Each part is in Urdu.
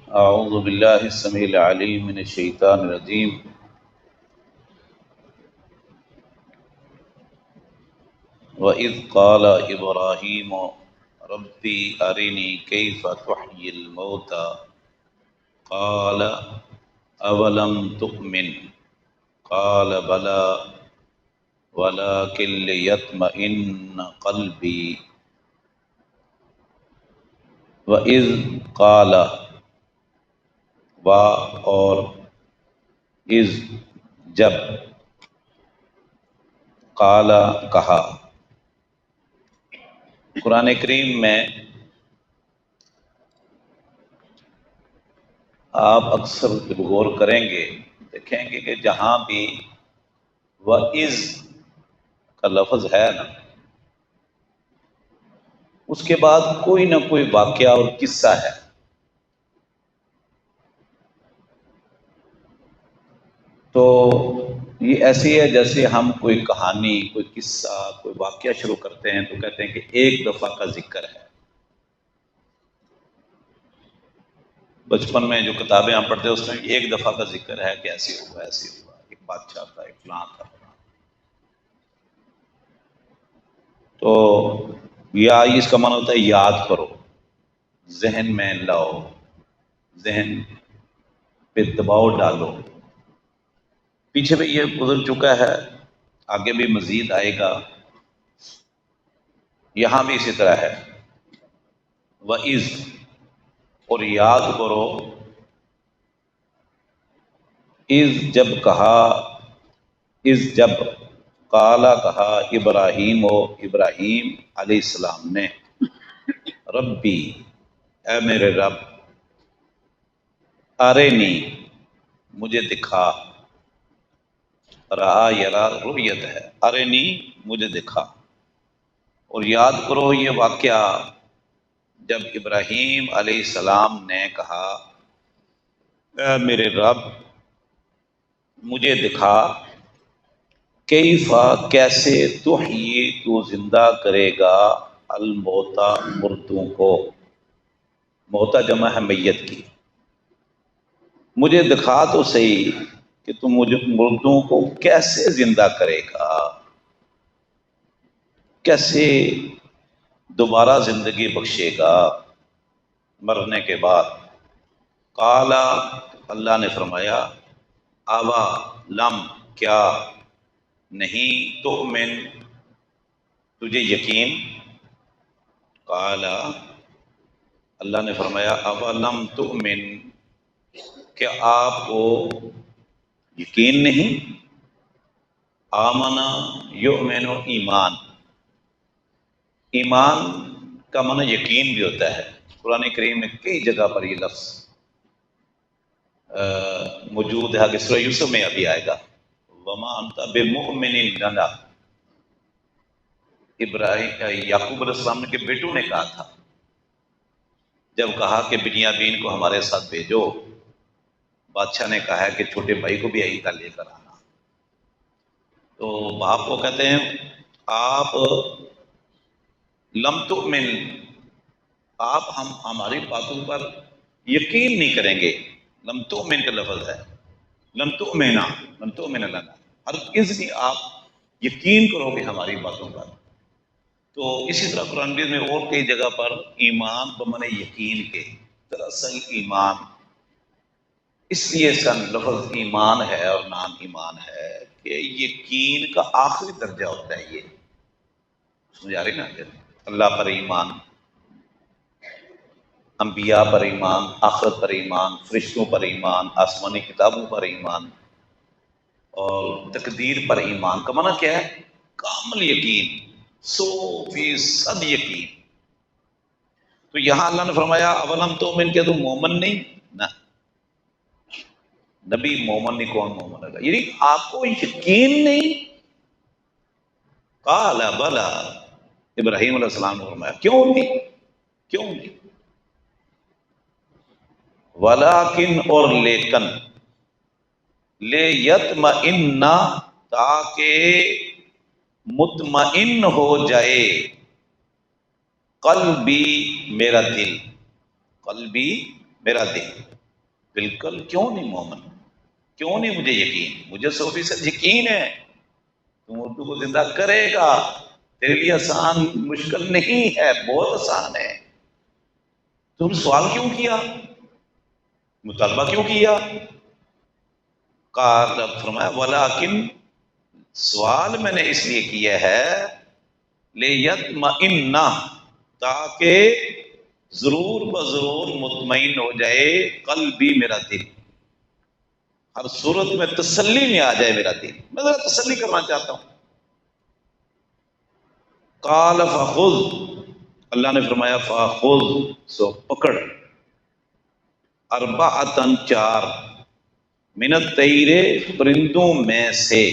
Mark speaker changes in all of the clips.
Speaker 1: اعوذ باللہ السمیع العلیم من الشیطان الرجیم وَإِذْ قَالَ إِبْرَاهِيمُ رَبِّ أَرِنِي كَيْفَ تُحْيِي الْمَوْتَى قَالَ أَوَلَمْ تُؤْمِنْ قَالَ بَلَى وَلَكِنْ لِيَطْمَئِنَّ قَلْبِي وَإِذْ قَالَ اور اذ جب قال کہا۔ قرآن کریم میں آپ اکثر جب غور کریں گے دیکھیں گے کہ جہاں بھی وَإِذْ کا لفظ ہے نا، اس کے بعد کوئی نہ کوئی واقعہ اور قصہ ہے۔ تو یہ ایسی ہے جیسے ہم کوئی کہانی، کوئی قصہ، کوئی واقعہ شروع کرتے ہیں تو کہتے ہیں کہ ایک دفعہ کا ذکر ہے۔ بچپن میں جو کتابیں ہم پڑھتے ہیں اس میں ایک دفعہ کا ذکر ہے کہ ایسے ہوا ایسے ہوا، ایک بادشاہ تھا، ایک فلاں تھا۔ تو یا اس کا معنی ہوتا ہے یاد کرو، ذہن میں لاؤ، ذہن پہ دباؤ ڈالو۔ پیچھے بھی یہ گزر چکا ہے، آگے بھی مزید آئے گا، یہاں بھی اسی طرح ہے۔ وَإِذْ اور یاد کرو، اذ جب کہا، اذ جب قالا کہا ابراہیم ابراہیم علیہ السلام نے، ربی اے میرے رب، ارینی مجھے دکھا، رہا یرا رؤیت ہے، ارینی مجھے دکھا۔ اور یاد کرو یہ واقعہ جب ابراہیم علیہ السلام نے کہا اے میرے رب مجھے دکھا، کیفا کیسے تحیی تو زندہ کرے گا، الموتا مردوں کو، موتا جمع ہے میت کی، مجھے دکھا تو صحیح کہ تم مجھے مردوں کو کیسے زندہ کرے گا، کیسے دوبارہ زندگی بخشے گا مرنے کے بعد۔ قالا اللہ نے فرمایا، آوا لم کیا نہیں تؤمن تجھے یقین، قالا اللہ نے فرمایا اولم تؤمن کہ آپ کو یقین نہیں، آمنا یؤمن ایمان، ایمان کا معنی یقین بھی ہوتا ہے۔ قرآن کریم میں کئی جگہ پر یہ لفظ موجود ہے، کہ سورہ یوسف میں ابھی آئے گا، وما انت بمؤمن لنا، ابراہیم یعقوب علیہ السلام کے بیٹوں نے کہا تھا جب کہا کہ بنیامین کو ہمارے ساتھ بھیجو، بادشاہ نے کہا ہے کہ چھوٹے بھائی کو بھی عیدہ لے کر آنا، تو باپ کو کہتے ہیں آپ لم تؤمن، آپ ہماری باتوں پر یقین نہیں کریں گے۔ لم تؤمن کا لفظ ہے، لم تؤمنا، لم تؤمن لنا، ہرگز نہیں آپ یقین کرو گے ہماری باتوں پر۔ تو اسی طرح قرآن مجید میں اور کئی جگہ پر ایمان بمعنی یقین کے، دراصل ایمان اس لیے اس کا لفظ ایمان ہے اور نام ایمان ہے کہ یقین کا آخری درجہ ہوتا ہے۔ یہ سمجھا رہے نا، اللہ پر ایمان، انبیاء پر ایمان، آخرت پر ایمان، فرشتوں پر ایمان، آسمانی کتابوں پر ایمان، اور تقدیر پر ایمان کا معنی کیا ہے؟ کامل یقین، 100% یقین۔ تو یہاں اللہ نے فرمایا اولم تؤمن، کیا تم مومن نہیں؟ نہ، نبی مومن نہیں، کون مومن ہے؟ یعنی آپ کو یقین نہیں؟ قال بلا، ابراہیم علیہ السلام نے فرمایا کیوں نہیں، کیوں نہیں؟ ولیکن اور لیکن، لیطمئن تاکہ مطمئن ہو جائے، قلبی میرا دل، قلبی میرا دل، بالکل کیوں نہیں مومن، کیوں نہیں مجھے یقین، مجھے 100% یقین ہے تم اردو کو زندہ کرے گا، تیرے لیے آسان مشکل نہیں ہے، بہت آسان ہے۔ تم سوال کیوں کیا، مطالبہ کیوں کیا؟ قال، فرمایا ولیکن، سوال میں نے اس لیے کیا ہے لیطمئن، تاکہ ضرور بضرور مطمئن ہو جائے قلبی، میرا دل، ہر صورت میں تسلی میں آ جائے میرا دل، میں ذرا تسلی کرنا چاہتا ہوں۔ قال فخذ، اللہ نے فرمایا فخذ، سو پکڑ، اربعۃ، چار، من الطیر، پرندوں میں سے،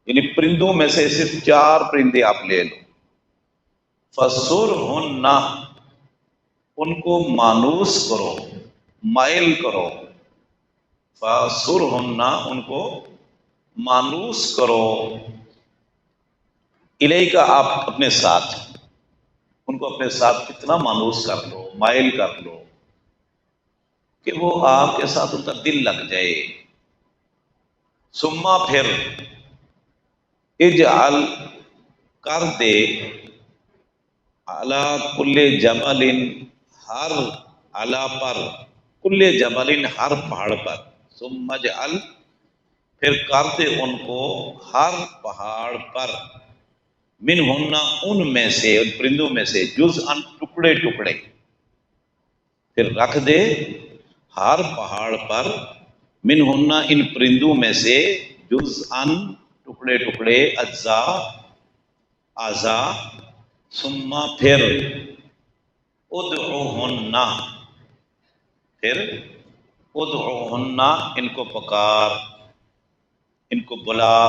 Speaker 1: یعنی پرندوں میں سے صرف 4 پرندے آپ لے لو، فَصُرْهُنَّ، ان کو مانوس کرو، مائل کرو، فَصُرْهُنَّ، ان کو مانوس کرو، الیکا، آپ اپنے ساتھ، ان کو اپنے ساتھ کتنا مانوس کر لو، مائل کر لو کہ وہ آپ کے ساتھ ان کا دل لگ جائے۔ ثم، پھر، اجعل، کر دے، علی کل جبل، ہر، علی پر، کل جبل، ہر پہاڑ پر، ثم اجعل، پھر کر دے ان کو، ہر پہاڑ پر، منہن، ان میں سے، ان پرندوں میں سے، جزءاً، ٹکڑے ٹکڑے، پھر رکھ دے ہر پہاڑ پر، منہن، ان پرندوں میں سے، جزءاً، ٹکڑے ٹکڑے، اجزاء، اعضاء، ثم، پھر، ادعوہن، پھر، ادعوہن، ان کو پکار، ان کو بلا،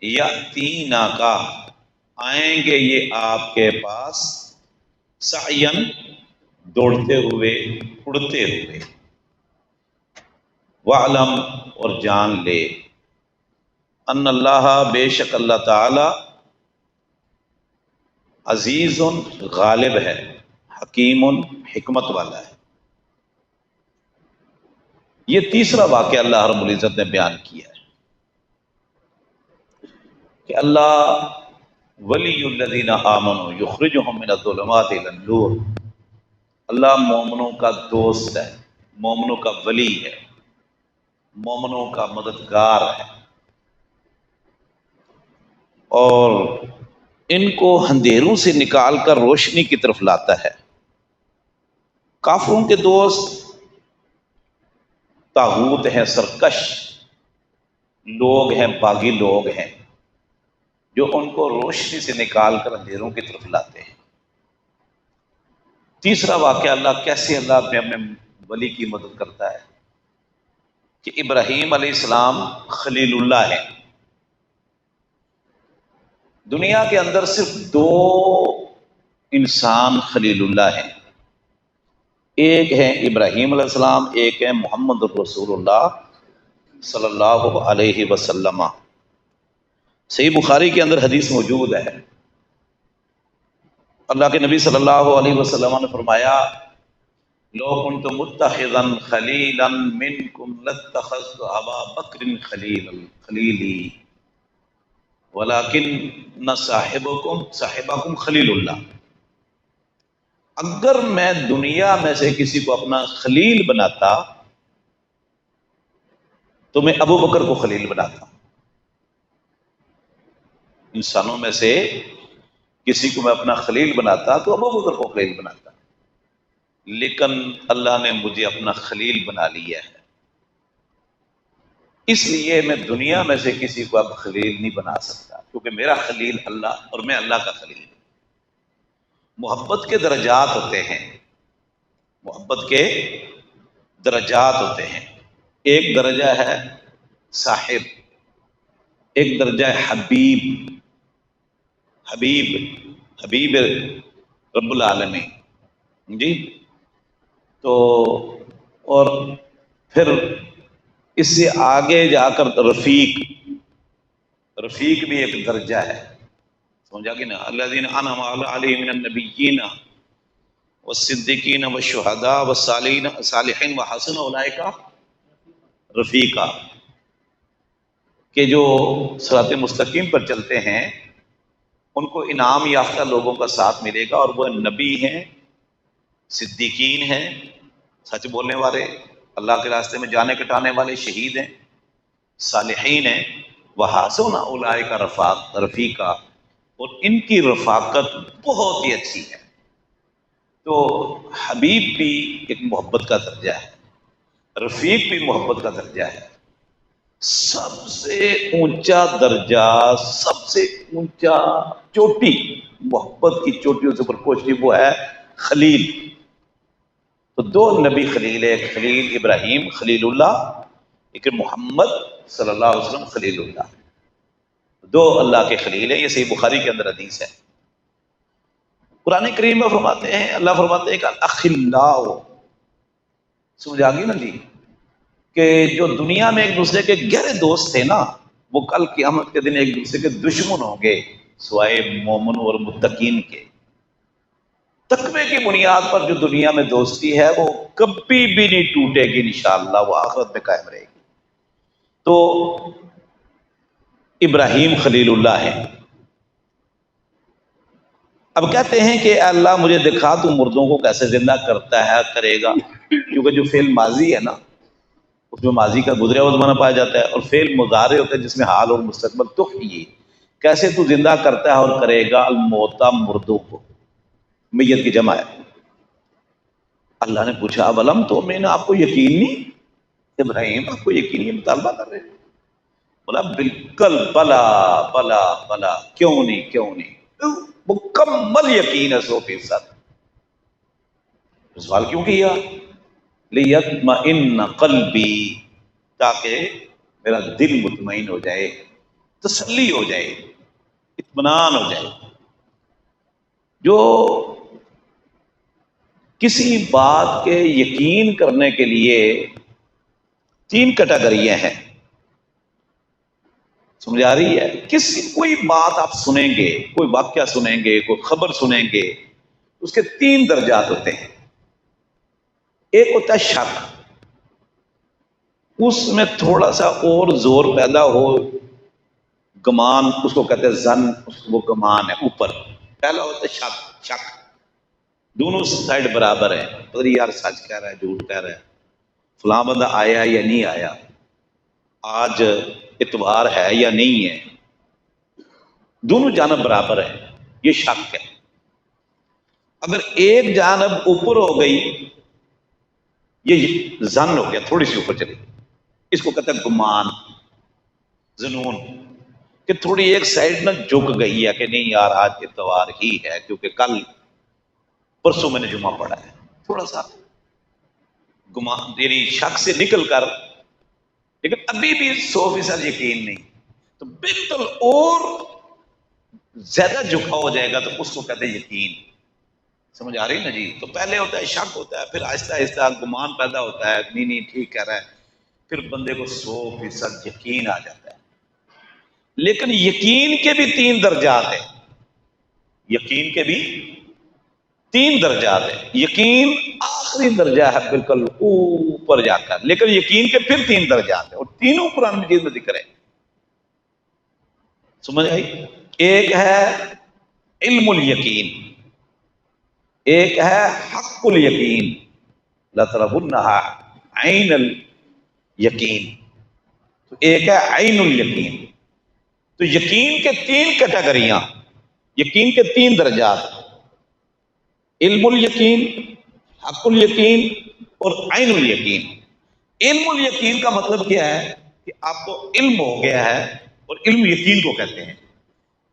Speaker 1: یاتینا کا، آئیں گے یہ آپ کے پاس، سعین، دوڑتے ہوئے، اڑتے ہوئے، وعلم، اور جان لے، ان اللہ، بے شک اللہ تعالی، عزیز، غالب ہے، حکیم، حکمت والا ہے۔ یہ تیسرا واقعہ اللہ رب العزت نے بیان کیا ہے کہ اللہ ولی الذین آمنوا یخرجہم من الظلمات الی النور، اللہ مومنوں کا دوست ہے، مومنوں کا ولی ہے، مومنوں کا مددگار ہے، اور ان کو اندھیروں سے نکال کر روشنی کی طرف لاتا ہے۔ کافروں کے دوست طاغوت ہیں، سرکش لوگ ہیں، باغی لوگ ہیں، جو ان کو روشنی سے نکال کر اندھیروں کی طرف لاتے ہیں۔ تیسرا واقعہ اللہ کیسے اللہ اپنے ولی کی مدد کرتا ہے کہ ابراہیم علیہ السلام خلیل اللہ ہے۔ دنیا کے اندر صرف 2 انسان خلیل اللہ ہیں، ایک ہے ابراہیم علیہ السلام، ایک ہے محمد رسول اللہ صلی اللہ علیہ وسلم۔ صحیح بخاری کے اندر حدیث موجود ہے، اللہ کے نبی صلی اللہ علیہ وسلم نے فرمایا لو کنت متخذا خلیلا منکم لاتخذت ابا بکر خلیلی ولکن صاحبکم خلیل اللہ، اگر میں دنیا میں سے کسی کو اپنا خلیل بناتا تو میں ابو بکر کو خلیل بناتا۔ انسانوں میں سے کسی کو میں اپنا خلیل بناتا تو ابو بکر کو خلیل بناتا، لیکن اللہ نے مجھے اپنا خلیل بنا لیا ہے، اس لیے میں دنیا میں سے کسی کو اب خلیل نہیں بنا سکتا، کیونکہ میرا خلیل اللہ اور میں اللہ کا خلیل۔ محبت کے درجات ہوتے ہیں، محبت کے درجات ہوتے ہیں، ایک درجہ ہے صاحب، ایک درجہ ہے حبیب، حبیب، حبیب رب العالمین جی، تو اور پھر اس سے آگے جا کر رفیق، رفیق بھی ایک درجہ ہے، سمجھا کہ نا، الذین انعم علیہم من النبیین والصدیقین والشہداء والصالحین وحسن اولئک رفیقا، کہ جو صراط مستقیم پر چلتے ہیں ان کو انعام یافتہ لوگوں کا ساتھ ملے گا، اور وہ نبی ہیں، صدیقین ہیں، سچ بولنے والے، اللہ کے راستے میں جانے کٹانے والے، شہید ہیں، صالحین ہیں، وحسن اولئک رفیقا، اور ان کی رفاقت بہت ہی اچھی ہے۔ تو حبیب بھی ایک محبت کا درجہ ہے، رفیق بھی محبت کا درجہ ہے۔ سب سے اونچا درجہ، سب سے اونچا چوٹی، محبت کی چوٹیوں سے اوپر پہنچی، وہ ہے خلیل۔ تو دو نبی خلیل ہے، ایک خلیل ابراہیم خلیل اللہ، ایک محمد صلی اللہ علیہ وسلم خلیل اللہ، دو اللہ کے خلیل ہیں۔ یہ صحیح بخاری کے اندر حدیث ہے۔ قرآن کریم میں فرماتے ہیں، اللہ فرماتے ہیں کہ الاخلاء، سمجھ آ گئی نا جی، کہ جو دنیا میں ایک دوسرے کے گہرے دوست تھے نا، وہ کل قیامت کے دن ایک دوسرے کے دشمن ہوں گے، سوائے مومنوں اور متقین کے۔ تقوی کی بنیاد پر جو دنیا میں دوستی ہے وہ کبھی بھی نہیں ٹوٹے گی انشاءاللہ، وہ آخرت میں قائم رہے گی۔ تو ابراہیم خلیل اللہ ہے۔ اب کہتے ہیں کہ اے اللہ مجھے دکھا تو مردوں کو کیسے زندہ کرتا ہے، کرے گا، کیونکہ جو فعل ماضی ہے نا اس میں ماضی کا گزرا ہوا زمانہ پایا جاتا ہے، اور فعل مضارع ہوتا ہے جس میں حال اور مستقبل تحیی، کیسے تو زندہ کرتا ہے اور کرے گا الموتا، مردوں کو، میت کی جمع ہے۔ اللہ نے پوچھا اولم تو میں نے آپ کو یقین نہیں، ابراہیم آپ کو یقین نہیں، مطالبہ کر رہے ہیں؟ بولا بالکل، بلا بلا بلا، کیوں نہیں کیوں نہیں، مکمل یقین ہے 100%۔ سوال کیوں کیا؟ لیطمئن قلبی، تاکہ میرا دل مطمئن ہو جائے، تسلی ہو جائے، اطمینان ہو جائے۔ جو کسی بات کے یقین کرنے کے لیے 3 کیٹیگریاں ہیں، سمجھ آ رہی ہے؟ کوئی بات آپ سنیں گے، کوئی واقعہ سنیں گے، کوئی خبر سنیں گے، اس کے 3 درجات ہوتے ہیں۔ ایک ہوتا ہے شک، اس میں تھوڑا سا اور زور پیدا ہو، گمان، اس کو کہتے ہیں زن، وہ گمان ہے اوپر، پہلا ہوتا ہے شک۔ شک دونوں سائڈ برابر ہے، پتہ نہیں یار سچ کہہ رہا ہے جھوٹ کہہ رہا ہے، فلاں بندہ آیا یا نہیں آیا، آج اتوار ہے یا نہیں ہے، دونوں جانب برابر ہے، یہ شک ہے۔ اگر ایک جانب اوپر ہو گئی، یہ زن ہو گیا، تھوڑی سی اوپر چلی، اس کو کہتے ہیں گمان، ظنون، کہ تھوڑی ایک سائڈ نہ جھک گئی ہے کہ نہیں یار آج اتوار ہی ہے، کیونکہ کل پرسوں میں نے جمعہ پڑھا ہے، تھوڑا سا گمان، تیری شک سے نکل کر، لیکن ابھی بھی 100% یقین نہیں، تو بالکل اور زیادہ جھکا ہو جائے گا تو اس کو کہتے ہیں یقین۔ سمجھ آ رہی نا جی؟ تو پہلے ہوتا ہے شک ہوتا ہے، پھر آہستہ آہستہ گمان پیدا ہوتا ہے، نہیں نہیں ٹھیک کہہ رہا ہے، پھر بندے کو 100% یقین آ جاتا ہے۔ لیکن یقین کے بھی 3 درجات ہیں، یقین کے بھی 3 درجات ہیں۔ یقین آخری درجہ ہے بالکل اوپر جا کر، لیکن یقین کے پھر 3 درجات ہیں، اور تینوں قرآن مجید میں ذکر ہے۔ سمجھ آئی؟ ایک ہے علم الیقین، ایک ہے حق الیقین، لَتَرَوُنَّهَا عَيْنَ الیقین، تو ایک ہے عین الیقین۔ تو یقین کے 3 کیٹیگریاں، یقین کے 3 درجات، علم الیقین، حق الیقین اور عین الیقین۔ علم الیقین کا مطلب کیا ہے کہ آپ کو علم ہو گیا ہے، اور علم یقین کو کہتے ہیں۔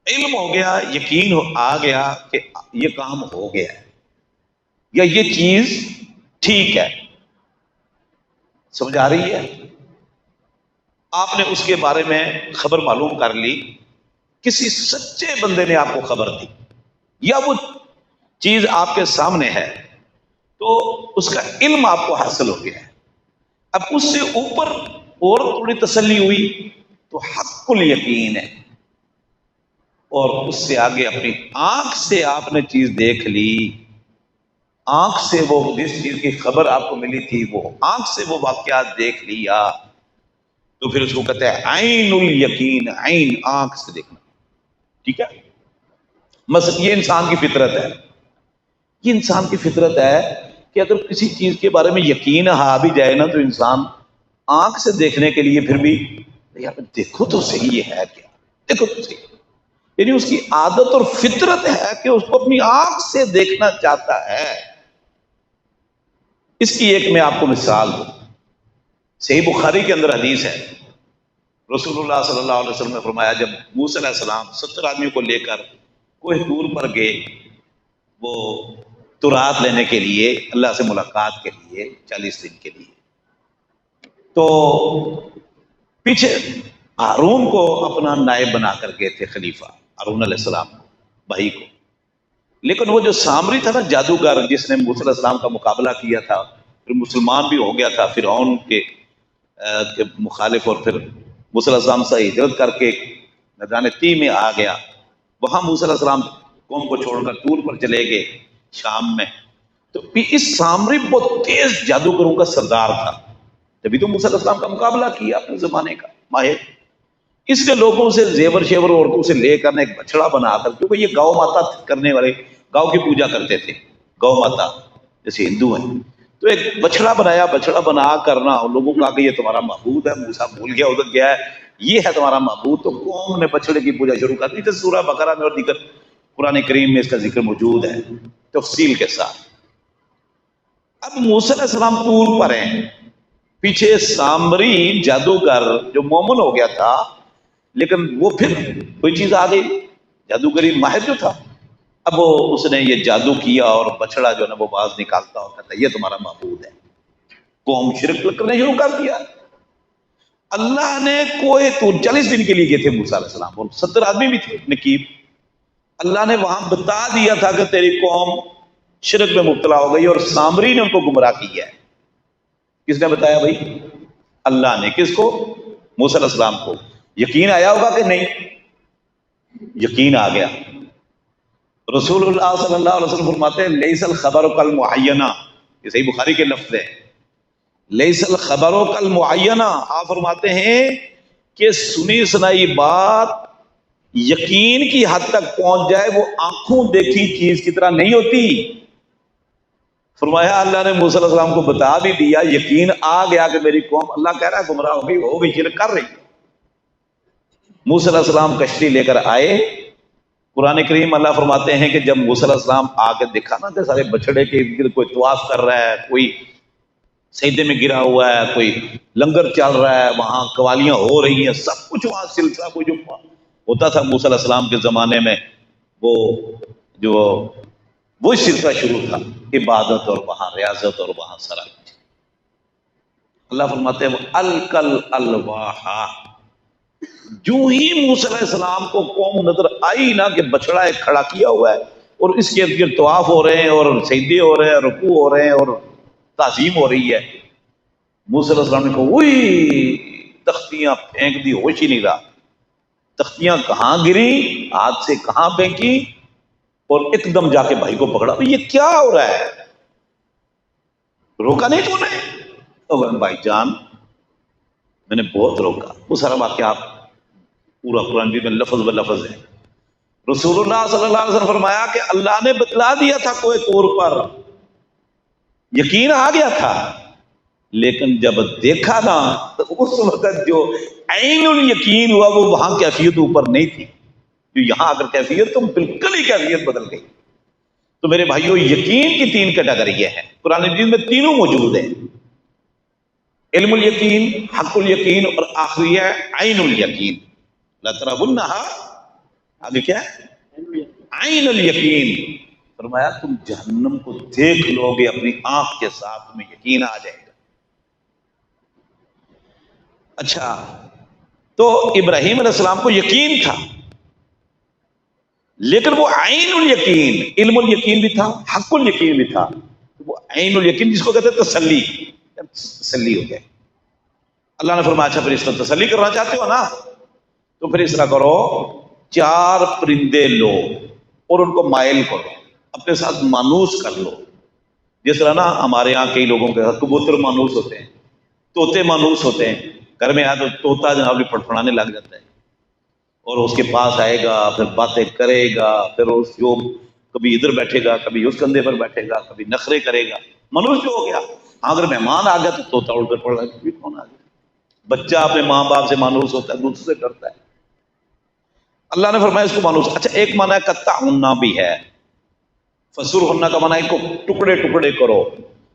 Speaker 1: علم ہو گیا، یقین آ گیا کہ یہ کام ہو گیا ہے یا یہ چیز ٹھیک ہے، سمجھ آ رہی ہے؟ آپ نے اس کے بارے میں خبر معلوم کر لی، کسی سچے بندے نے آپ کو خبر دی، یا وہ چیز آپ کے سامنے ہے، تو اس کا علم آپ کو حاصل ہو گیا ہے۔ اب اس سے اوپر اور تھوڑی تسلی ہوئی تو حق الیقین ہے، اور اس سے آگے اپنی آنکھ سے آپ نے چیز دیکھ لی، آنکھ سے وہ جس چیز کی خبر آپ کو ملی تھی وہ آنکھ سے وہ واقعات دیکھ لیا تو پھر اس کو کہتے ہیں عین الیقین، عین آنکھ سے دیکھنا. ٹھیک ہے، مثلا یہ انسان کی فطرت ہے، یہ انسان کی فطرت ہے کہ اگر کسی چیز کے بارے میں یقین آ بھی جائے نا تو انسان آنکھ سے دیکھنے کے لیے پھر بھی یار دیکھو تو صحیح یہ ہے کیا، دیکھو تو صحیح. یعنی اس کی عادت اور فطرت ہے کہ اس کو اپنی آنکھ سے دیکھنا چاہتا ہے. اس کی ایک میں آپ کو مثال دوں. صحیح بخاری کے اندر حدیث ہے، رسول اللہ صلی اللہ علیہ وسلم نے فرمایا جب موسیٰ علیہ السلام 70 آدمیوں کو لے کر کوہ طور پر گئے وہ تورات لینے کے لیے، اللہ سے ملاقات کے لیے 40 دن کے لیے، تو پیچھے ہارون کو اپنا نائب بنا کر گئے تھے، خلیفہ ہارون علیہ السلام کو، بھائی کو. لیکن وہ جو سامری تھا نا جادوگر، جس نے موسیٰ علیہ السلام کا مقابلہ کیا تھا، پھر مسلمان بھی ہو گیا تھا فرعون کے مخالف، اور پھر موسیٰ علیہ السلام سے ہجرت کر کے میدان تی میں آ گیا. وہاں موسیٰ علیہ السلام قوم کو چھوڑ کر طور پر چلے گئے شام میں. تو اس سامری بہت تیز جادوگروں کا سردار تھا، جبھی تو موسیٰ علیہ السلام کا مقابلہ کیا اپنے زمانے کا ماہر. اس کے لوگوں سے زیور شیور عورتوں سے لے کر ایک بچڑا بنا کر، کیونکہ یہ گاؤں ماتا کرنے والے گاؤں کی پوجا کرتے تھے، گاؤں ماتا جیسے ہندو ہیں، تو ایک بچڑا بنایا. بچڑا بنا کرنا لوگوں کو کہا کہ یہ تمہارا معبود ہے. موسیٰ بھول گیا ادھر گیا ہے، یہ ہے تمہارا معبود. تو قوم نے بچڑے کی پوجا شروع کر دی. تو سورہ بقرہ میں اور دیگر قرآن کریم میں اس کا ذکر موجود ہے تفصیل کے ساتھ. اب موسیٰ علیہ السلام طور پر ہیں، پیچھے سامری جادوگر جو مومن ہو گیا تھا، لیکن وہ پھر کوئی چیز آ گئی، جادوگری ماہر جو تھا، اب اس نے یہ جادو کیا اور بچڑا جو ہے نا وہ باز نکالتا اور کہتا ہے یہ تمہارا معبود ہے. قوم شرک کرنے شروع کر دیا. اللہ نے کوہ طور 40 دن کے لیے گئے تھے موسیٰ علیہ السلام، اور 70 آدمی بھی تھے نقیب. اللہ نے وہاں بتا دیا تھا کہ تیری قوم شرک میں مبتلا ہو گئی، اور سامری نے ان کو گمراہ کیا ہے. کس نے بتایا بھائی؟ اللہ نے. کس کو؟ موسیٰ علیہ السلام کو. یقین آیا ہوگا کہ نہیں؟ یقین آ گیا. رسول اللہ صلی اللہ علیہ وسلم فرماتے ہیں لیس الخبر کالمعینہ، یہ صحیح بخاری کے لفظ ہے، لیس الخبر کالمعینہ. آپ فرماتے ہیں کہ سنی سنائی بات یقین کی حد تک پہنچ جائے وہ آنکھوں دیکھی چیز کی طرح نہیں ہوتی. فرمایا اللہ نے موسیٰ علیہ السلام کو بتا بھی دیا، یقین آ گیا کہ میری قوم، اللہ کہہ رہا ہے گمراہ ہو گئی شرک کر رہی. موسیٰ علیہ السلام کشتی لے کر آئے. قرآن کریم اللہ فرماتے ہیں کہ جب موسیٰ علیہ السلام آ کے دیکھا نا کہ سارے بچڑے کے ارد کوئی طواف کر رہا ہے، کوئی سجدے میں گرا ہوا ہے، کوئی لنگر چل رہا ہے، وہاں قوالیاں ہو رہی ہیں، سب کچھ وہاں سلسلہ کوئی جو ہوتا تھا موسیٰ علیہ السلام کے زمانے میں، وہ جو وہی سلسلہ شروع تھا، عبادت اور وہاں ریاضت اور وہاں سارا کچھ. اللہ فرماتے ہیں وہ الکل الواحا، جو ہی موسیٰ علیہ السلام کو قوم نظر آئی نا کہ بچڑا ایک کھڑا کیا ہوا ہے اور اس کے ارد گرد طواف ہو رہے ہیں اور سجدے ہو رہے ہیں، رکوع ہو رہے ہیں اور تعظیم ہو رہی ہے، موسیٰ علیہ السلام نے کہا وہی تختیاں پھینک دی، ہوش ہی نہیں رہا. تختیاں کہاں گری، ہاتھ سے کہاں پھینکی، اور ایک دم جا کے بھائی کو پکڑا. یہ کیا ہو رہا ہے؟ روکا نہیں تو نے؟ تو بھائی جان میں نے بہت روکا. وہ سارا واقعہ آپ پورا قرآن میں لفظ بلفظ ہے. رسول اللہ صلی اللہ علیہ وسلم فرمایا کہ اللہ نے بتلا دیا تھا کوہ طور پر، یقین آ گیا تھا، لیکن جب دیکھا نا تو اس وقت جو عین الیقین ہوا وہ وہاں کیفیت اوپر نہیں تھی، جو یہاں اگر کیفیت تو بالکل ہی کیفیت بدل گئی. تو میرے بھائیوں یقین کی 3 کیٹیگری ہیں قرآن مجید میں، تینوں موجود ہیں، علم الیقین، حق الیقین، اور آخری ہے عین الیقین. لترونہا، آگے کیا ہے؟ عین الیقین. فرمایا تم جہنم کو دیکھ لو گے اپنی آنکھ کے ساتھ، تمہیں یقین آ جائے گا. اچھا، تو ابراہیم علیہ السلام کو یقین تھا، لیکن وہ عین الیقین، علم الیقین بھی تھا، حق الیقین بھی تھا. وہ عین الیقین جس کو کہتے ہیں تسلی، تسلی ہو گئے. اللہ نے فرمایا اچھا پھر اس کو تسلی کرنا چاہتے ہو نا تو پھر اس طرح کرو، 4 پرندے لو اور ان کو مائل کرو، اپنے ساتھ مانوس کر لو، جس طرح نا ہمارے یہاں کئی لوگوں کے ساتھ کبوتر مانوس ہوتے ہیں، طوطے مانوس ہوتے ہیں، گھر میں آیا تو طوطا جناب پڑپڑانے لگ جاتا ہے اور اس کے پاس آئے گا، پھر باتیں کرے گا، پھر اس جو کبھی ادھر بیٹھے گا، کبھی اس کندھے پر بیٹھے گا، کبھی نخرے کرے گا، منوس جو ہو گیا۔ اگر مہمان آ گیا تو طوطا اڑ کر پڑ رہا ہے، کون آ گیا؟ بچہ اپنے ماں باپ سے مانوس ہوتا ہے، دوسرے سے ڈرتا ہے۔ اللہ نے فرمایا اس کو مانوس۔ اچھا ایک معنی ہے قطع ہونا بھی ہے، فسور ہونا کا معنی ہے کو ٹکڑے ٹکڑے کرو،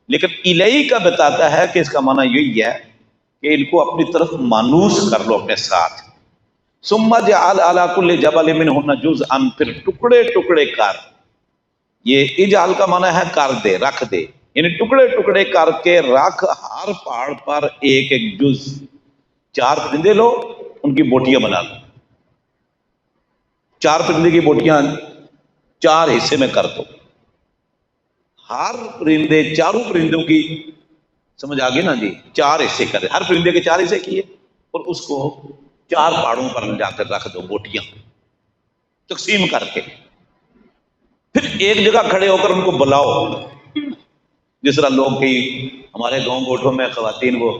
Speaker 1: لیکن الہی کا بتاتا ہے کہ اس کا معنی یہی ہے کہ ان کو اپنی طرف مانوس کر لو اپنے ساتھ۔ ثم جعل علی کل جبل منہن جزءا، پھر ٹکڑے ٹکڑے کر، یہ اجعل کا معنی ہے کر دے، رکھ دے، یعنی ٹکڑے ٹکڑے کر کے رکھ ہر پہاڑ پر ایک ایک جز۔ 4 پرندے لو، ان کی بوٹیاں بنا لو، 4 پرندے کی بوٹیاں 4 حصے میں کر دو، ہر پرندے، چاروں پرندوں کی، سمجھ آگے نا جی، 4 حصے کرے، ہر پرندے کے 4 حصے کیے اور اس کو 4 پہاڑوں پر جا کر رکھ دو، بوٹیاں تقسیم کر کے، پھر ایک جگہ کھڑے ہو کر ان کو بلاؤ۔ جس طرح لوگ کئی ہمارے گاؤں گوٹھوں میں خواتین وہ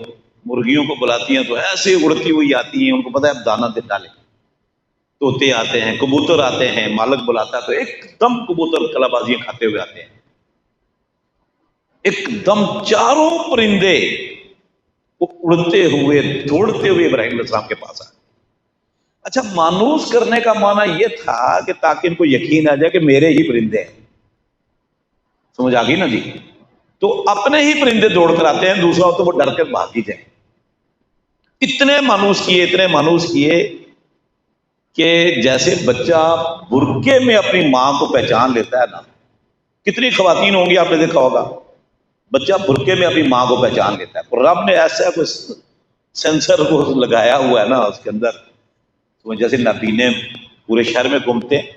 Speaker 1: مرغیوں کو بلاتی ہیں تو ایسے اڑتی ہوئی آتی ہیں، ان کو پتہ ہے اب دانہ دے ڈالے، طوطے آتے ہیں، کبوتر آتے ہیں، مالک بلاتا ہے تو ایک دم کبوتر کلا بازیاں کھاتے ہوئے آتے ہیں، ایک دم 4 پرندے وہ اڑتے ہوئے دوڑتے ہوئے ابراہیم علیہ السلام کے پاس آئے۔ اچھا مانوس کرنے کا معنی یہ تھا کہ تاکہ ان کو یقین آ جائے کہ میرے ہی پرندے ہیں، سمجھ آ گئی نا جی؟ تو اپنے ہی پرندے دوڑ کر آتے ہیں، دوسرا ہو تو وہ ڈر کر بھاگ ہی جائیں۔ اتنے مانوس کیے، اتنے مانوس کیے کہ جیسے بچہ برقعے میں اپنی ماں کو پہچان لیتا ہے نا، کتنی خواتین ہوں گی آپ نے دیکھا ہوگا، بچہ برقعے میں اپنی ماں کو پہچان لیتا ہے، اور رب نے ایسا کوئی سینسر کو لگایا ہوا ہے نا اس کے اندر، جیسے نابینے پورے شہر میں گھومتے ہیں۔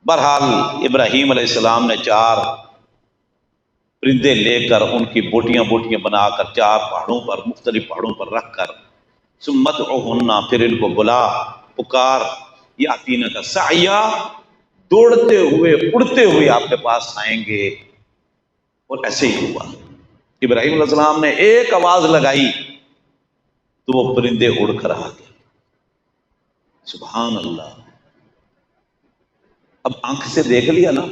Speaker 1: بہرحال ابراہیم علیہ السلام نے 4 پرندے لے کر ان کی بوٹیاں بوٹیاں بنا کر 4 پہاڑوں پر، مختلف پہاڑوں پر رکھ کر، ثم ادعوہن، پھر ان کو بلا، پکار، یاتین کا سعیا، دوڑتے ہوئے اڑتے ہوئے آپ کے پاس آئیں گے۔ اور ایسے ہی ہوا، ابراہیم علیہ السلام نے ایک آواز لگائی تو وہ پرندے اڑ کر آ گئے۔ سبحان اللہ۔ اب آنکھ سے دیکھ لیا نا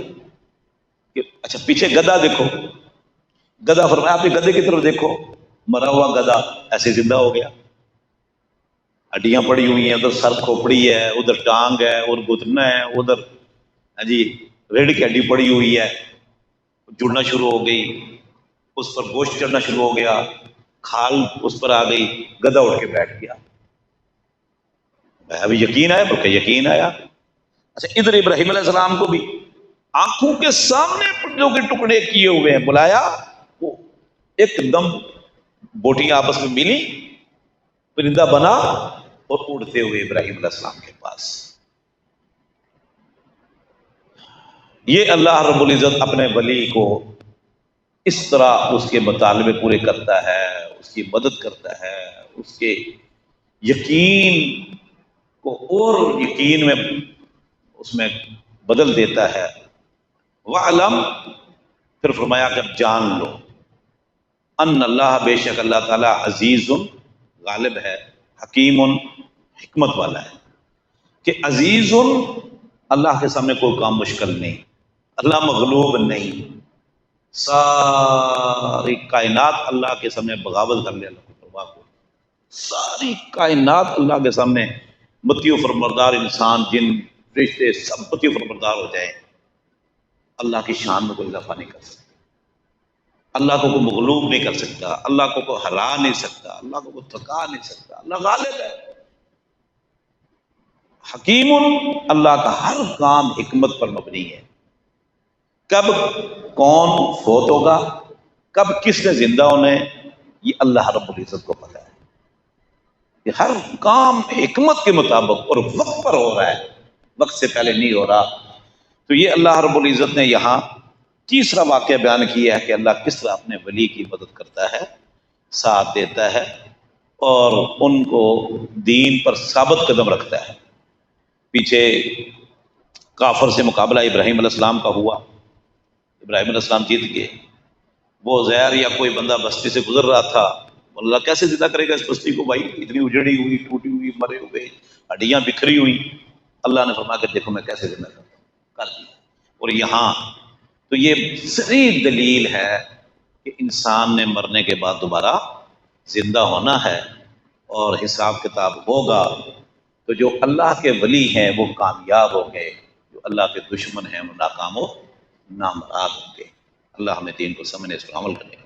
Speaker 1: کہ اچھا پیچھے گدھا دیکھو، گدھا فرمایا آپ گدھے کی طرف دیکھو، مرا ہوا گدھا ایسے زندہ ہو گیا، ہڈیاں پڑی ہوئی ہیں، ادھر سر کھوپڑی ہے، ادھر ٹانگ ہے، اور گھٹنا ہے، ادھر جی ریڑھ کی ہڈی پڑی ہوئی ہے، جڑنا شروع ہو گئی، اس پر گوشت چڑھنا شروع ہو گیا، کھال اس پر آ گئی، گدھا اٹھ کے بیٹھ گیا۔ ابھی یقین آیا، بلکہ یقین آیا۔ اچھا ادھر ابراہیم علیہ السلام کو بھی آنکھوں کے سامنے پرندوں کے ٹکڑے کیے ہوئے ہیں، بلایا، وہ ایک دم بوٹیاں آپس میں ملی، پرندہ بنا اور اڑتے ہوئے ابراہیم علیہ السلام کے پاس۔ یہ اللہ رب العزت اپنے ولی کو اس طرح اس کے مطالبے پورے کرتا ہے، اس کی مدد کرتا ہے، اس کے یقین کو اور یقین میں اس میں بدل دیتا ہے۔ وَعْلَمْ، پھر فرمایا کہ جان لو، ان اللہ، بے شک اللہ تعالیٰ، عزیز، غالب ہے، حکیم، حکمت والا ہے، کہ عزیز، اللہ کے سامنے کوئی کام مشکل نہیں، اللہ مغلوب نہیں، ساری کائنات اللہ کے سامنے بغاوت کر لے، اللہ کو پرواہ ہو، ساری کائنات اللہ کے سامنے مطیع و فرمانبردار، انسان جن فرشتے سب مطیع و فرمانبردار ہو جائیں، اللہ کی شان میں کوئی اضافہ نہیں کر سکتا، اللہ کو کوئی مغلوب نہیں کر سکتا، اللہ کو کوئی ہرا نہیں سکتا، اللہ کو کوئی تھکا نہیں سکتا، اللہ غالب ہے۔ حکیم، اللہ کا ہر کام حکمت پر مبنی ہے، کب کون فوت ہوگا، کب کس نے زندہ ہونا ہے، یہ اللہ رب العزت کو پتہ ہے، کہ ہر کام حکمت کے مطابق اور وقت پر ہو رہا ہے، وقت سے پہلے نہیں ہو رہا۔ تو یہ اللہ رب العزت نے یہاں تیسرا واقعہ بیان کیا ہے کہ اللہ کس طرح اپنے ولی کی مدد کرتا ہے، ساتھ دیتا ہے اور ان کو دین پر ثابت قدم رکھتا ہے۔ پیچھے کافر سے مقابلہ ابراہیم علیہ السلام کا ہوا، ابراہیم علیہ السلام جیت گئے. وہ زہر یا کوئی بندہ بستی سے گزر رہا تھا، اللہ کیسے زندہ کرے گا اس بستی کو بھائی، اتنی اجڑی ہوئی، ٹوٹی ہوئی، مرے ہوئے، ہڈیاں بکھری ہوئی. اللہ نے فرمایا کہ دیکھو میں کیسے زندہ کرتا ہوں، کر دیا. اور یہاں تو یہ صریح دلیل ہے کہ انسان نے مرنے کے بعد دوبارہ زندہ ہونا ہے اور حساب کتاب ہوگا. تو جو اللہ کے ولی ہیں وہ کامیاب ہوں گے، جو اللہ کے دشمن ہیں وہ ناکام و نامراد ہوں گے. اللہ ہمیں دین کو سمجھنے اس پر عمل کرنے